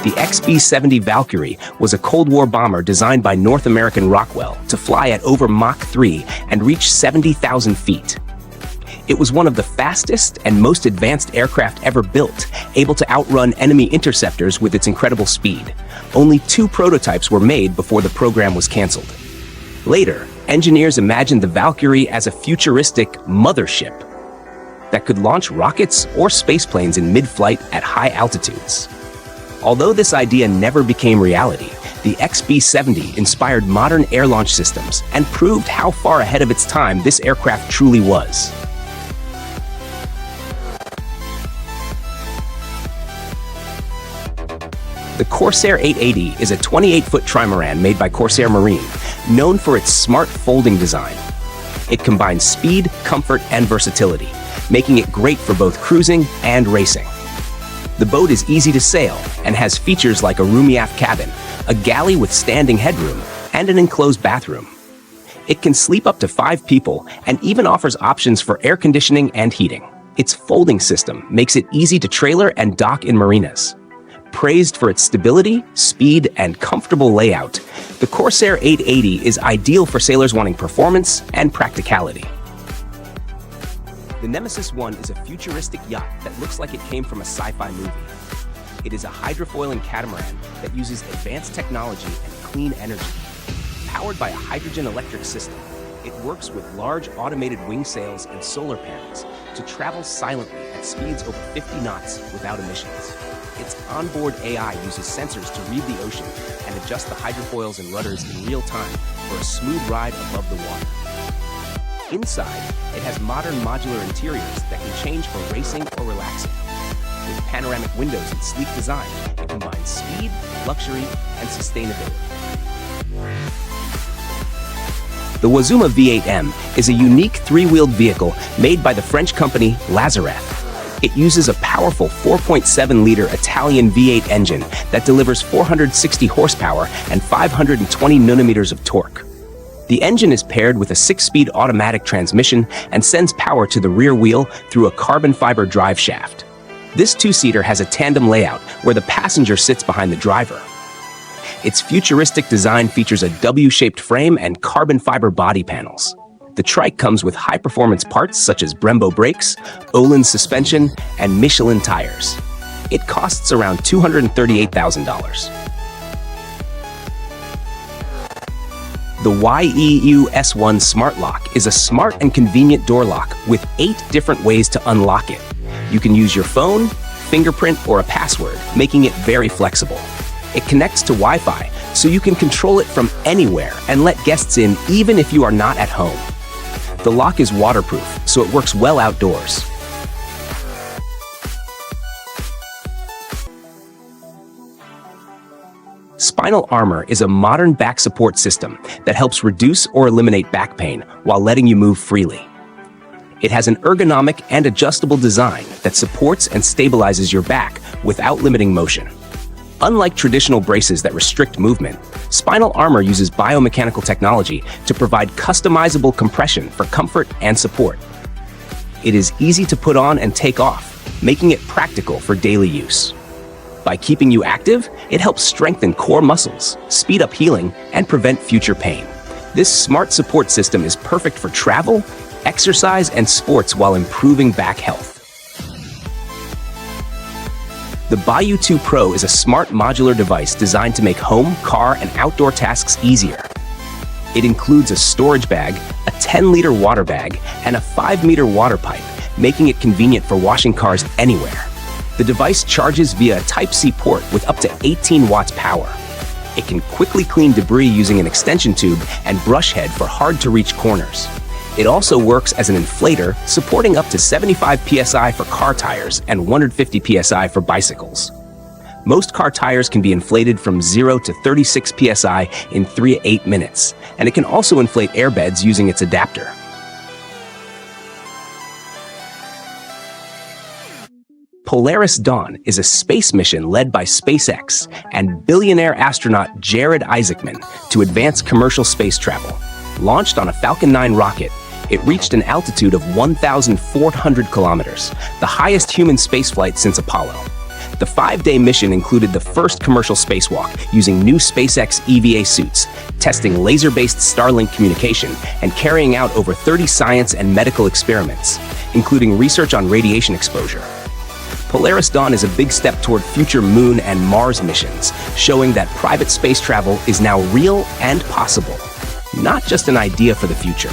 The XB-70 Valkyrie was a Cold War bomber designed by North American Rockwell to fly at over Mach 3 and reach 70,000 feet. It was one of the fastest and most advanced aircraft ever built, able to outrun enemy interceptors with its incredible speed. Only 2 prototypes were made before the program was canceled. Later, engineers imagined the Valkyrie as a futuristic mothership that could launch rockets or spaceplanes in mid-flight at high altitudes. Although this idea never became reality, the XB-70 inspired modern air launch systems and proved how far ahead of its time this aircraft truly was. The Corsair 880 is a 28-foot trimaran made by Corsair Marine, known for its smart folding design. It combines speed, comfort, and versatility, making it great for both cruising and racing. The boat is easy to sail and has features like a roomy aft cabin, a galley with standing headroom, and an enclosed bathroom. It can sleep up to 5 people and even offers options for air conditioning and heating. Its folding system makes it easy to trailer and dock in marinas. Praised for its stability, speed, and comfortable layout, the Corsair 880 is ideal for sailors wanting performance and practicality. The Nemesis 1 is a futuristic yacht that looks like it came from a sci-fi movie. It is a hydrofoiling catamaran that uses advanced technology and clean energy. Powered by a hydrogen electric system, it works with large automated wing sails and solar panels to travel silently at speeds over 50 knots without emissions. Its onboard AI uses sensors to read the ocean and adjust the hydrofoils and rudders in real time for a smooth ride above the water. Inside, it has modern modular interiors that can change for racing or relaxing. With panoramic windows and sleek design, it combines speed, luxury, and sustainability. The Wazuma V8M is a unique 3-wheeled vehicle made by the French company Lazareth. It uses a powerful 4.7-liter Italian V8 engine that delivers 460 horsepower and 520 newton-meters of torque. The engine is paired with a 6-speed automatic transmission and sends power to the rear wheel through a carbon fiber drive shaft. This 2-seater has a tandem layout where the passenger sits behind the driver. Its futuristic design features a W-shaped frame and carbon fiber body panels. The trike comes with high-performance parts such as Brembo brakes, Öhlins suspension, and Michelin tires. It costs around $238,000. The YEU S1 Smart Lock is a smart and convenient door lock with 8 different ways to unlock it. You can use your phone, fingerprint, or a password, making it very flexible. It connects to Wi-Fi, so you can control it from anywhere and let guests in even if you are not at home. The lock is waterproof, so it works well outdoors. Spinal Armor is a modern back support system that helps reduce or eliminate back pain while letting you move freely. It has an ergonomic and adjustable design that supports and stabilizes your back without limiting motion. Unlike traditional braces that restrict movement, Spinal Armor uses biomechanical technology to provide customizable compression for comfort and support. It is easy to put on and take off, making it practical for daily use. By keeping you active, it helps strengthen core muscles, speed up healing, and prevent future pain. This smart support system is perfect for travel, exercise, and sports while improving back health. The Bayou 2 Pro is a smart modular device designed to make home, car, and outdoor tasks easier. It includes a storage bag, a 10-liter water bag, and a 5-meter water pipe, making it convenient for washing cars anywhere. The device charges via a Type-C port with up to 18 watts power. It can quickly clean debris using an extension tube and brush head for hard-to-reach corners. It also works as an inflator, supporting up to 75 psi for car tires and 150 psi for bicycles. Most car tires can be inflated from 0 to 36 psi in 3 to 8 minutes, and it can also inflate airbeds using its adapter. Polaris Dawn is a space mission led by SpaceX and billionaire astronaut Jared Isaacman to advance commercial space travel. Launched on a Falcon 9 rocket, it reached an altitude of 1,400 kilometers, the highest human spaceflight since Apollo. The 5-day mission included the first commercial spacewalk using new SpaceX EVA suits, testing laser-based Starlink communication, and carrying out over 30 science and medical experiments, including research on radiation exposure. Polaris Dawn is a big step toward future Moon and Mars missions, showing that private space travel is now real and possible, not just an idea for the future.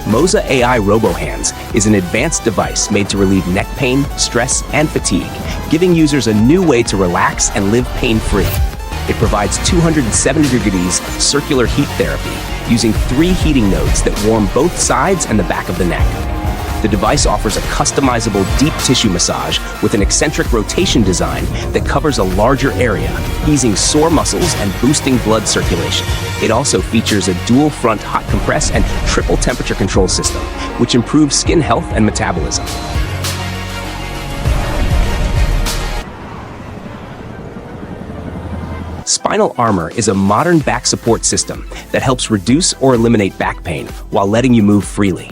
Moza AI RoboHands is an advanced device made to relieve neck pain, stress, and fatigue, giving users a new way to relax and live pain-free. It provides 270 degrees circular heat therapy using 3 heating nodes that warm both sides and the back of the neck. The device offers a customizable deep tissue massage with an eccentric rotation design that covers a larger area, easing sore muscles and boosting blood circulation. It also features a dual front hot compress and triple temperature control system, which improves skin health and metabolism. Spinal Armor is a modern back support system that helps reduce or eliminate back pain while letting you move freely.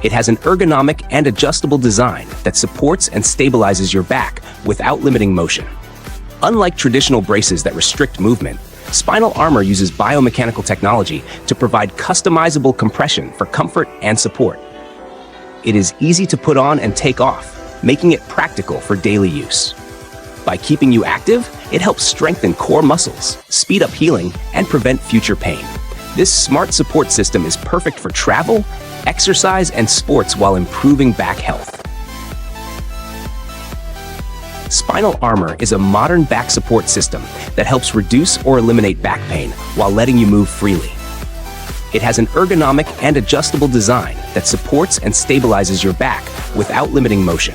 It has an ergonomic and adjustable design that supports and stabilizes your back without limiting motion. Unlike traditional braces that restrict movement, Spinal Armor uses biomechanical technology to provide customizable compression for comfort and support. It is easy to put on and take off, making it practical for daily use. By keeping you active, it helps strengthen core muscles, speed up healing, and prevent future pain. This smart support system is perfect for travel, exercise, and sports while improving back health. Spinal Armor is a modern back support system that helps reduce or eliminate back pain while letting you move freely. It has an ergonomic and adjustable design that supports and stabilizes your back without limiting motion.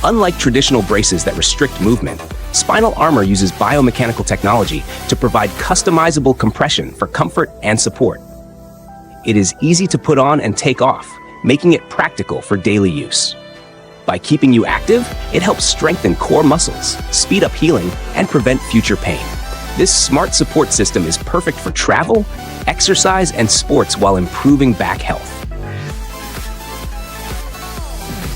Unlike traditional braces that restrict movement, Spinal Armor uses biomechanical technology to provide customizable compression for comfort and support. It is easy to put on and take off, making it practical for daily use. By keeping you active, it helps strengthen core muscles, speed up healing, and prevent future pain. This smart support system is perfect for travel, exercise, and sports while improving back health.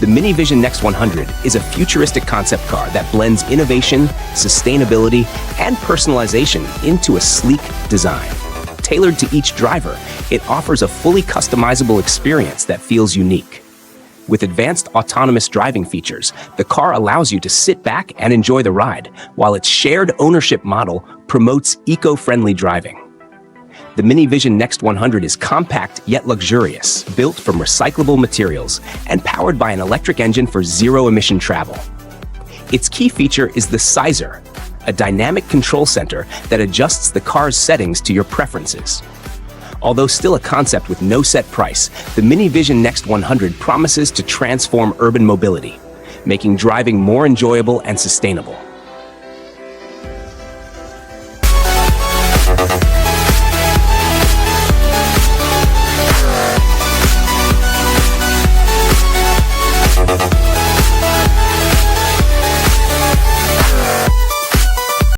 The MiniVision Next 100 is a futuristic concept car that blends innovation, sustainability, and personalization into a sleek design. Tailored to each driver, it offers a fully customizable experience that feels unique. With advanced autonomous driving features, the car allows you to sit back and enjoy the ride, while its shared ownership model promotes eco-friendly driving. The MiniVision Next 100 is compact yet luxurious, built from recyclable materials, and powered by an electric engine for zero-emission travel. Its key feature is the Sizer, a dynamic control center that adjusts the car's settings to your preferences. Although still a concept with no set price, the MiniVision Next 100 promises to transform urban mobility, making driving more enjoyable and sustainable.